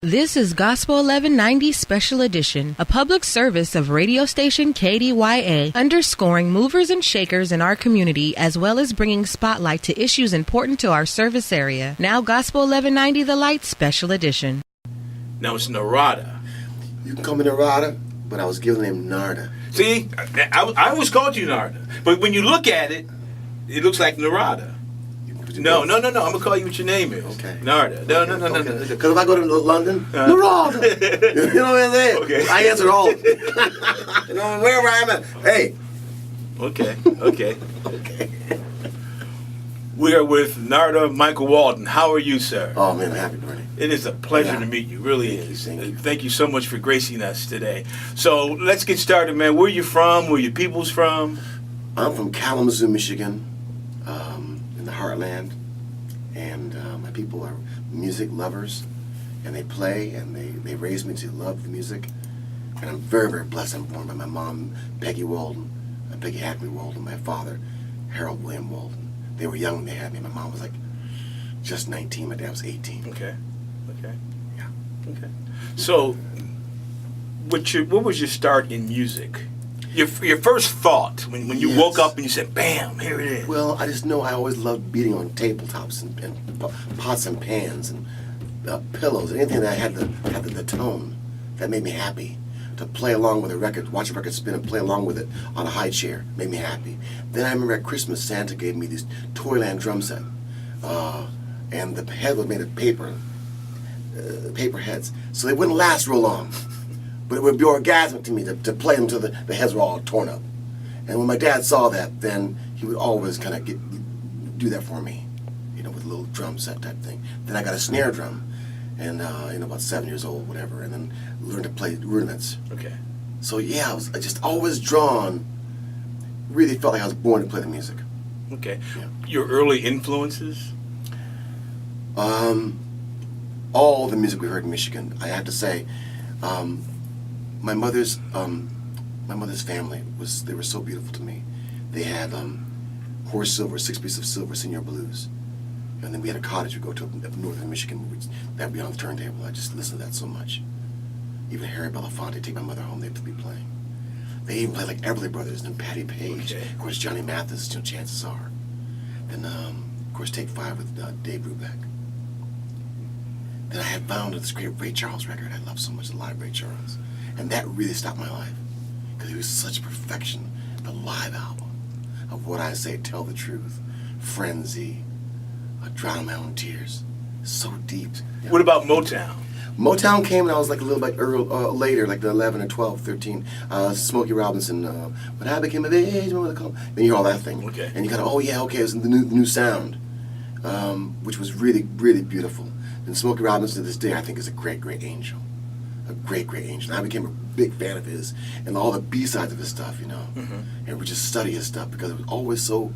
This is Gospel 1190 Special Edition, a public service of radio station KDYA, underscoring movers and shakers in our community as well as bringing spotlight to issues important to our service area. Now Gospel 1190 The Light Special Edition. Now it's Narada. You can call me Narada, but I was given the name Narada. See, I always called you Narada, but when you look at it, it looks like Narada. No. I'm gonna call you what your name is. Okay. Narada. No. Because if I go to London, Narada. You know what I'm saying? Okay. I answer all. You know, wherever I'm at. Hey. Okay. Okay. We are with Narada Michael Walden. How are you, sir? Oh man, I'm happy, Bernie. It is a pleasure to meet you. Really is. Thank you. Thank you so much for gracing us today. So let's get started, man. Where are you from? Where your people's from? I'm from Kalamazoo, Michigan, in the heartland, and my people are music lovers, and they play, and they raised me to love the music, and I'm very, very blessed. I'm born by my mom, Peggy Walden, Peggy Hackney Walden, my father, Harold William Walden. They were young when they had me. My mom was like just 19. My dad was 18. Okay. Yeah. Okay. So, what was your start in music? Your first thought when you woke up and you said, "Bam, here it is." Well, I just know I always loved beating on tabletops and pots and pans and pillows, anything that had the tone that made me happy. To play along with a record, watch a record spin and play along with it on a high chair made me happy. Then I remember at Christmas, Santa gave me this Toyland drum set, and the head was made of paper heads, so they wouldn't last real long. But it would be orgasmic to me to play them till the heads were all torn up. And when my dad saw that, then he would always kind of do that for me, with a little drum set type thing. Then I got a snare drum, and about 7 years old, whatever, and then learned to play rudiments. Okay. So yeah, I just always drawn. Really felt like I was born to play the music. Okay. Yeah. Your early influences? All the music we heard in Michigan, I have to say. My mother's family they were so beautiful to me. They had Horace Silver, 6 Pieces of Silver, Senior Blues, and then we had a cottage we go to up north of Michigan. That'd be on the turntable. I just listened to that so much. Even Harry Belafonte, take my mother home, they'd be playing. They even played like Everly Brothers and Patti Page. Okay. Of course, Johnny Mathis, Chances Are. Then, of course, Take 5 with Dave Brubeck. Then I had found this great Ray Charles record I love so much, the live Ray Charles. And that really stopped my life. Because he was such perfection. The live album of What I Say, Tell the Truth, Frenzy, Drown My Own Tears. So deep. Yeah. What about Motown? Motown came when I was like a little bit later, like the 11 or 12, 13. Smokey Robinson, When I Became of Age, what they call it? Then you hear all that thing. Okay. And you kind of, oh yeah, okay, it was the new sound, which was really, really beautiful. And Smokey Robinson to this day, I think, is a great, great angel. A great, great angel. And I became a big fan of his and all the B-sides of his stuff, Mm-hmm. And we just study his stuff because it was always so,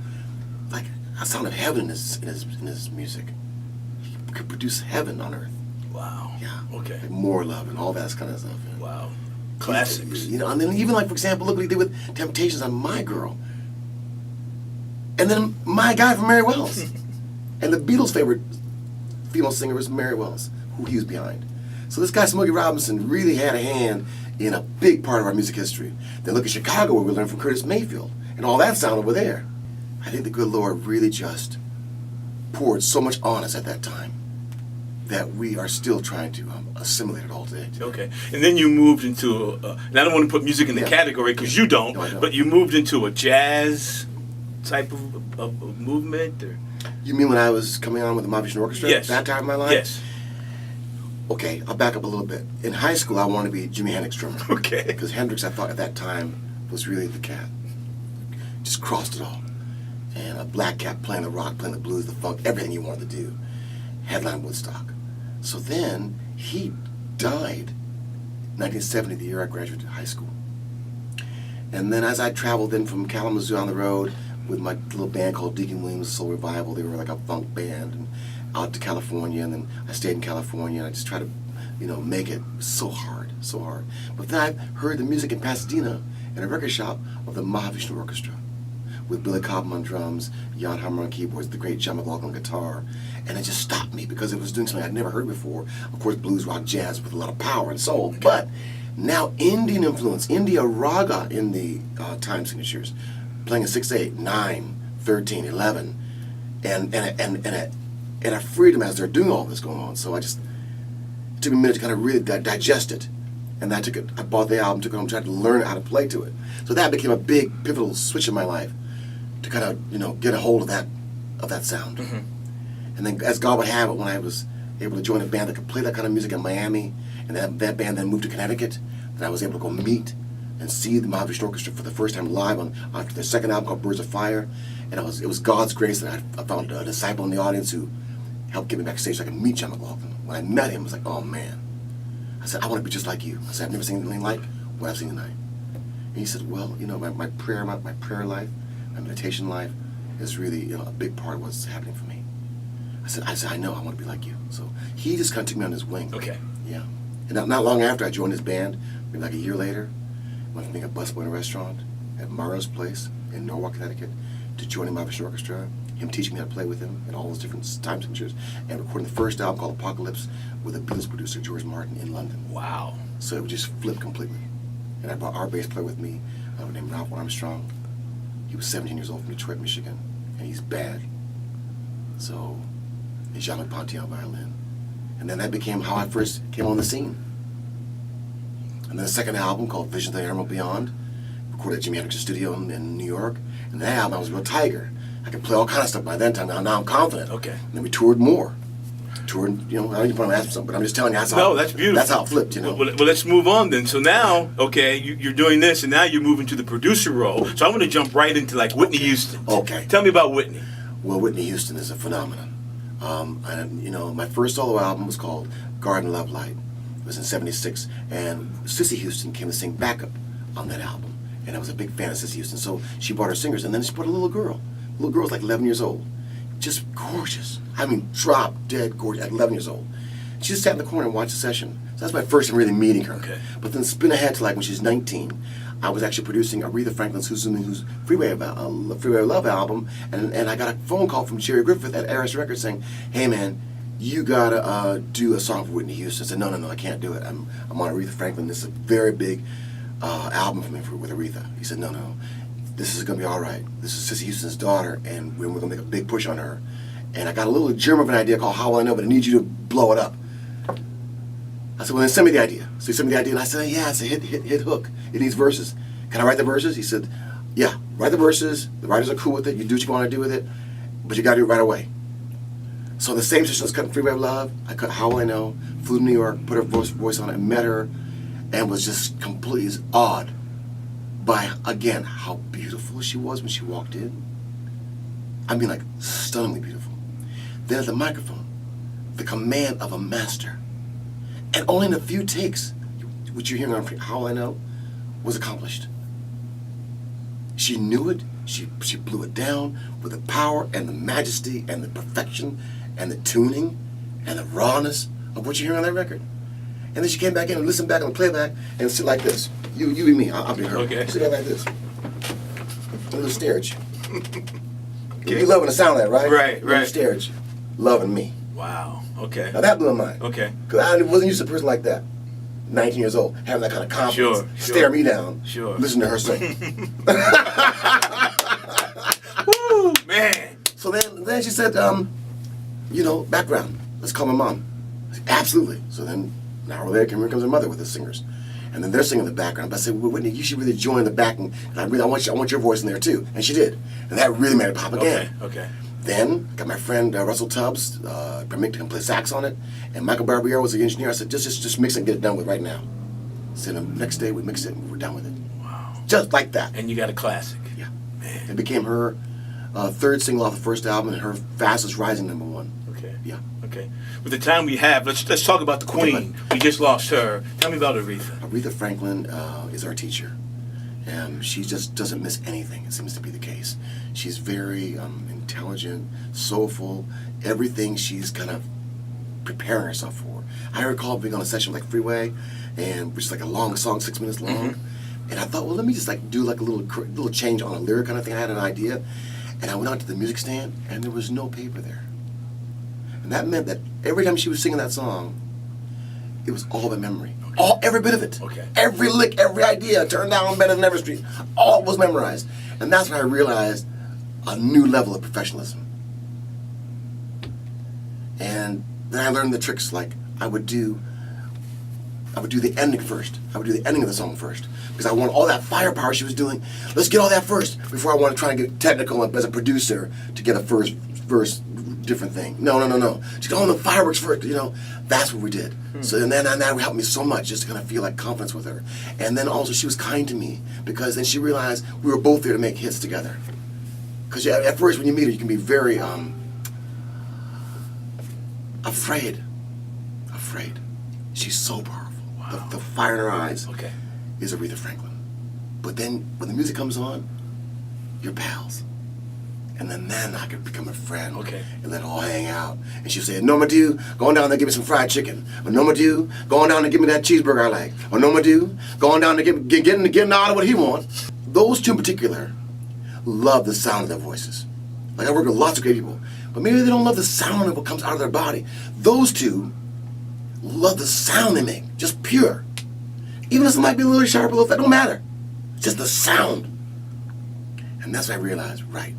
like, a sound of heaven in his music. He could produce heaven on earth. Wow. Yeah. Okay. Like More Love and all that kind of stuff. Yeah. Wow. Classics. And then even like, for example, look what he did with Temptations on My Girl. And then My Guy from Mary Wells. And the Beatles' favorite female singer was Mary Wells, who he was behind. So this guy, Smokey Robinson, really had a hand in a big part of our music history. Then look at Chicago, where we learned from Curtis Mayfield, and all that sound over there. I think the good Lord really just poured so much on us at that time that we are still trying to assimilate it all today. Okay. And then you moved into, and I don't want to put music in the category because you don't, No, I don't. but you moved into a jazz type of movement? Or? You mean when I was coming on with the Mahavishnu Orchestra? Yes. That time of my life? Yes. Okay, I'll back up a little bit. In high school, I wanted to be Jimi Hendrix drummer. Okay. Because Hendrix, I thought at that time, was really the cat. Just crossed it all. And a black cat playing the rock, playing the blues, the funk, everything you wanted to do. Headline Woodstock. So then, he died 1970, the year I graduated high school. And then as I traveled in from Kalamazoo on the road with my little band called Deacon Williams Soul Revival, they were like a funk band, and out to California, and then I stayed in California, and I just tried to, make it so hard. But then I heard the music in Pasadena in a record shop of the Mahavishnu Orchestra, with Billy Cobham on drums, Jan Hammer on keyboards, the great John McLaughlin on guitar, and it just stopped me because it was doing something I'd never heard before. Of course, blues, rock, jazz with a lot of power and soul, but now Indian influence, India raga in the time signatures, playing a 6/8, 9, 13, 11, and a freedom as they're doing all this going on. So it took me a minute to kind of really digest it. And I bought the album, took it home, tried to learn how to play to it. So that became a big pivotal switch in my life to kind of, get a hold of that sound. Mm-hmm. And then as God would have it, when I was able to join a band that could play that kind of music in Miami, and that band then moved to Connecticut, then I was able to go meet and see the Mahavishnu Orchestra for the first time live after their second album called Birds of Fire. And it was God's grace that I found a disciple in the audience who helped get me backstage so I could meet John McLaughlin. When I met him, I was like, oh man. I said, I want to be just like you. I said, I've never seen anything like what I've seen tonight. And he said, well, my prayer life, my meditation life is really a big part of what's happening for me. I said, I know, I want to be like you. So he just kind of took me on his wing. Okay. Yeah. And not long after I joined his band, maybe like a year later, went from being a busboy in a restaurant at Morrow's Place in Norwalk, Connecticut, to joining Mahavishnu Orchestra, him teaching me how to play with him in all those different time signatures, and recording the first album called Apocalypse with a Beatles producer, George Martin, in London. Wow. So it would just flip completely. And I brought our bass player with me, named Ralph Armstrong. He was 17 years old from Detroit, Michigan, and he's bad. So, and Jean-Luc Ponty on violin. And then that became how I first came on the scene. And then the second album called Visions of the Emerald Beyond, recorded at Jimi Hendrix's studio in New York. And that album I was a real tiger. I could play all kind of stuff by that time. Now I'm confident. Okay. And then we toured more. I don't even want to ask for something, but I'm just telling you that's how. No, that's beautiful. That's how it flipped, Well, let's move on then. So now, okay, you're doing this, and now you're moving to the producer role. So I want to jump right into like Whitney Houston. Okay. Tell me about Whitney. Well, Whitney Houston is a phenomenon. And my first solo album was called Garden Love Light. It was in '76, and Cissy Houston came to sing backup on that album, and I was a big fan of Cissy Houston. So she brought her singers, and then she brought a little girl. The little girl was like 11 years old, just gorgeous. I mean, drop dead gorgeous at 11 years old. She just sat in the corner and watched the session. So that's my first time really meeting her. Okay. But then spin ahead to like when she's 19, I was actually producing Aretha Franklin's Who's Freeway Love album, and I got a phone call from Jerry Griffith at Aris Records saying, hey man, you gotta do a song for Whitney Houston. I said, no, I can't do it. I'm on Aretha Franklin. This is a very big album for me with Aretha. He said, no, this is gonna be all right. This is Cissy Houston's daughter, and we're gonna make a big push on her. And I got a little germ of an idea called How Will I Know, but I need you to blow it up. I said, well, then send me the idea. So he sent me the idea, and I said, yeah, it's a hit hook. It needs verses. Can I write the verses? He said, yeah, write the verses. The writers are cool with it. You do what you want to do with it, but you got to do it right away. So the same session I was cutting Freeway of Love. I cut How Will I Know, flew to New York, put her voice on it, met her, and was just completely awed by, again, how beautiful she was when she walked in. I mean, like, stunningly beautiful. Then at the microphone, the command of a master. And only in a few takes, what you're hearing on How Will I Know, was accomplished. She knew it. She blew it down with the power and the majesty and the perfection and the tuning and the rawness of what you're hearing on that record. And then she came back in and listened back on the playback and sit like this. You be me. I'll be her. Okay. Sit there like this. A little stare at you. You loving the sound of that, right? Right. A little stare at you. Loving me. Wow. Okay. Now that blew my mind. Okay. Because I wasn't used to a person like that. 19 years old, having that kind of confidence. Sure. Stare me down. Sure. Listen to her sing. Woo, man. So then she said, background. Let's call my mom. I said, absolutely. So then, an hour later, here comes her mother with the singers. And then they're singing in the background. But I said, well, Whitney, you should really join the backing. And I want your voice in there too. And she did. And that really made it pop again. Okay. Then, got my friend Russell Tubbs, permit to play sax on it. And Michael Barbier was the engineer. I said, just mix it and get it done with right now. So the next day, we mixed it and we're done with it. Wow. Just like that. And you got a classic. Yeah. Man. It became her third single off the first album and her fastest rising #1. Okay. Yeah. Okay. With the time we have, let's talk about the Queen. We just lost her. Tell me about Aretha. Aretha Franklin is our teacher. She just doesn't miss anything. It seems to be the case. She's very intelligent, soulful. Everything she's kind of preparing herself for. I recall being on a session like Freeway, and which is like a long song, 6 minutes long. And I thought, well, let me just like do like a little change on a lyric kind of thing. I had an idea, and I went out to the music stand, and there was no paper there. And that meant that every time she was singing that song, it was all by memory. Okay. Every bit of it. Okay. Every lick, every idea, turn down better than Ever Street, all was memorized. And that's when I realized a new level of professionalism. And then I learned the tricks, like I would do the ending first. I would do the ending of the song first. Because I want all that firepower she was doing. Let's get all that first before I want to try and get technical as a producer to get a first verse different thing. No. Just get all the fireworks first, you know. That's what we did. So and then that helped me so much just to kind of feel like confidence with her. And then also she was kind to me because then she realized we were both there to make hits together. Because at first when you meet her, you can be very afraid. She's so powerful. Wow. The fire in her eyes is Aretha Franklin. But then when the music comes on, you're pals. And then I could become a friend and let it all hang out. And she'll say, Norma Dew, go on down there and give me some fried chicken. Or Norma Dew, go on down and give me that cheeseburger I like. Or Norma Dew, go on down and getting out of what he wants. Those two in particular love the sound of their voices. Like I work with lots of great people, but maybe they don't love the sound of what comes out of their body. Those two love the sound they make, just pure. Even if it might be a little sharp, that don't matter. It's just the sound. And that's what I realized, right.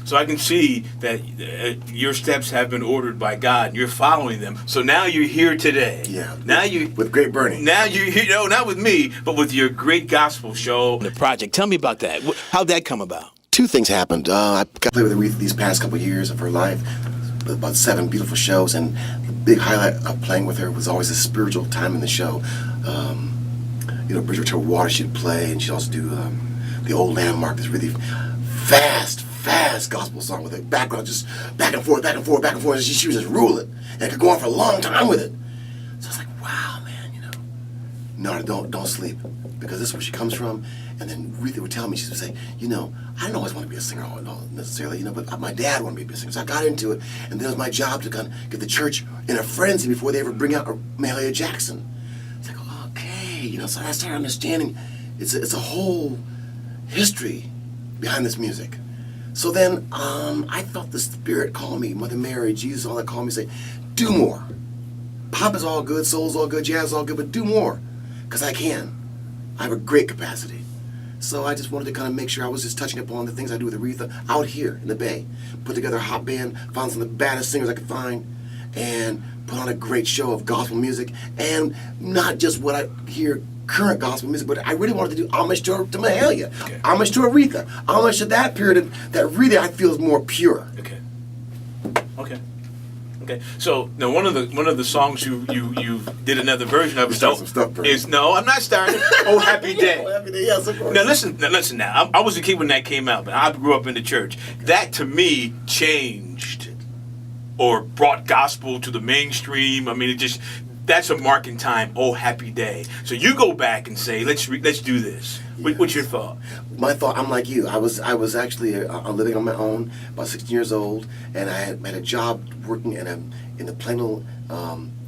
So I can see that your steps have been ordered by God, and you're following them. So now you're here today. Yeah. Now you with great Bernie. Now not with me, but with your great gospel show, the project. Tell me about that. How'd that come about? Two things happened. I got to play with Aretha these past couple of years of her life, about 7 beautiful shows, and the big highlight of playing with her was always a spiritual time in the show. Bridgewater Water she'd play, and she'd also do the Old Landmark, this really fast gospel song with a background just back and forth, and she would just rule it, and it could go on for a long time with it. So I was like, wow, man, Narada, don't sleep, because this is where she comes from. And then Aretha would tell me, she would say, I didn't always want to be a singer necessarily, but my dad wanted me to be a singer, so I got into it, and then it was my job to kind of get the church in a frenzy before they ever bring out Mahalia Jackson. It's like, okay, so I started understanding it's a whole history behind this music. So then I felt the Spirit call me, Mother Mary, Jesus, all that call me, say, do more. Pop is all good, soul's all good, jazz is all good, but do more, because I can. I have a great capacity. So I just wanted to kind of make sure I was just touching upon the things I do with Aretha out here in the Bay. Put together a hot band, found some of the baddest singers I could find, and put on a great show of gospel music, and not just what I hear current gospel music, but I really wanted to do homage to Mahalia, homage to Aretha, homage to that period that really I feel is more pure. Okay. So now one of the songs you did another version of is no, I'm not starting. Oh Happy Day. Oh, Happy Day, yes, of course. Now listen. Now I was a kid when that came out, but I grew up in the church. That to me changed or brought gospel to the mainstream. I mean, that's a mark in time. Oh Happy Day. So you go back and say, let's do this. Yes. What's your thought? My thought, I'm like you. I was actually living on my own, about 16 years old, and I had a job working in the Plano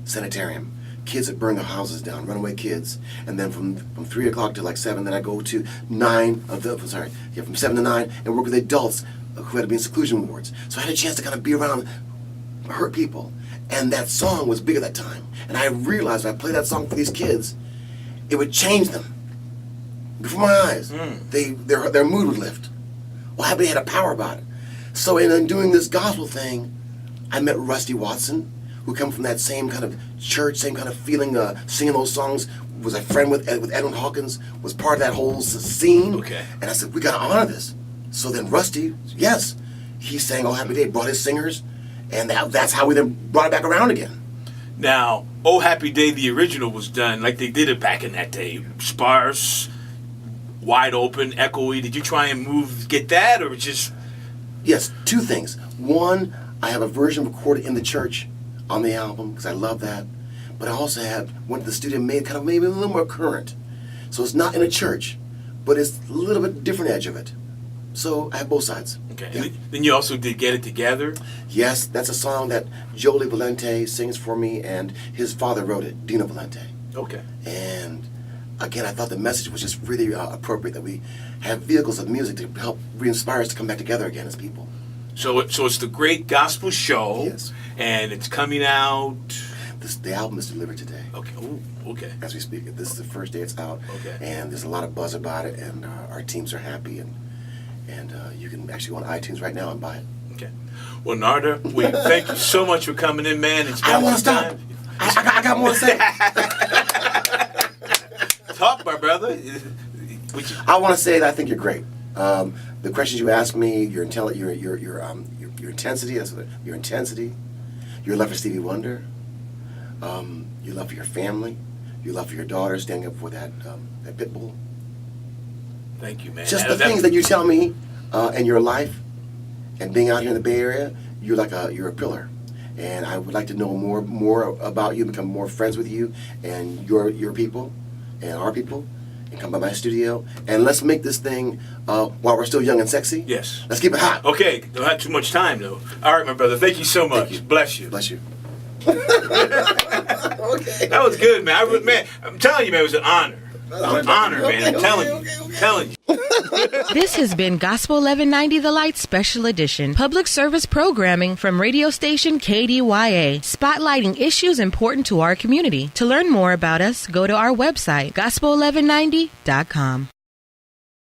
sanitarium. Kids that burn their houses down, runaway kids, and then from 3 o'clock to like 7, then I go to from 7 to 9, and work with adults who had to be in seclusion wards. So I had a chance to kind of be around hurt people, and that song was big at that time. And I realized when I played that song for these kids, it would change them. Before my eyes, their mood would lift. Well, Happy had a power about it. So in doing this gospel thing, I met Rusty Watson, who come from that same kind of church, same kind of feeling, singing those songs, was a friend with Edwin Hawkins, was part of that whole scene. Okay. And I said, we got to honor this. So then Rusty, yes, he sang Oh Happy Day, brought his singers, and that's how we then brought it back around again. Now, Oh Happy Day, the original, was done like they did it back in that day. Sparse, wide open, echoey. Did you try and get that, or just... Yes, 2 things. One, I have a version recorded in the church on the album, because I love that. But I also went to the studio and made a little more current. So it's not in a church, but it's a little bit different edge of it. So I have both sides. Okay. Yeah. Then you also did Get It Together? Yes, that's a song that Jolie Valente sings for me, and his father wrote it, Dino Valente. Okay. And again, I thought the message was just really appropriate that we have vehicles of music to help re-inspire us to come back together again as people. So it's the Great Gospel Show. Yes. And it's coming out. The album is delivered today. Okay. Ooh, okay. As we speak, this is the first day it's out. Okay. And there's a lot of buzz about it, and our teams are happy, and you can actually go on iTunes right now and buy it. Okay. Well, Narada, we thank you so much for coming in, man. It's been I don't want to stop. I got more to say. Talk, my brother. I want to say that I think you're great. The questions you asked me, your intensity, your intensity, your love for Stevie Wonder, your love for your family, your love for your daughter, standing up for that pit bull. Thank you, man. Just the things that you tell me in your life, and being out here in the Bay Area, you're a pillar. And I would like to know more about you, become more friends with you and your people and our people, and come by my studio. And let's make this thing while we're still young and sexy. Yes. Let's keep it hot. Okay. Don't have too much time, though. All right, my brother. Thank you so much. You. Bless you. Bless you. Okay. That was good, man. I'm telling you, man, it was an honor. An honor, man. I'm telling you. Telling you. This has been Gospel 1190 The Light Special Edition, public service programming from radio station KDYA, spotlighting issues important to our community. To learn more about us, go to our website, gospel1190.com.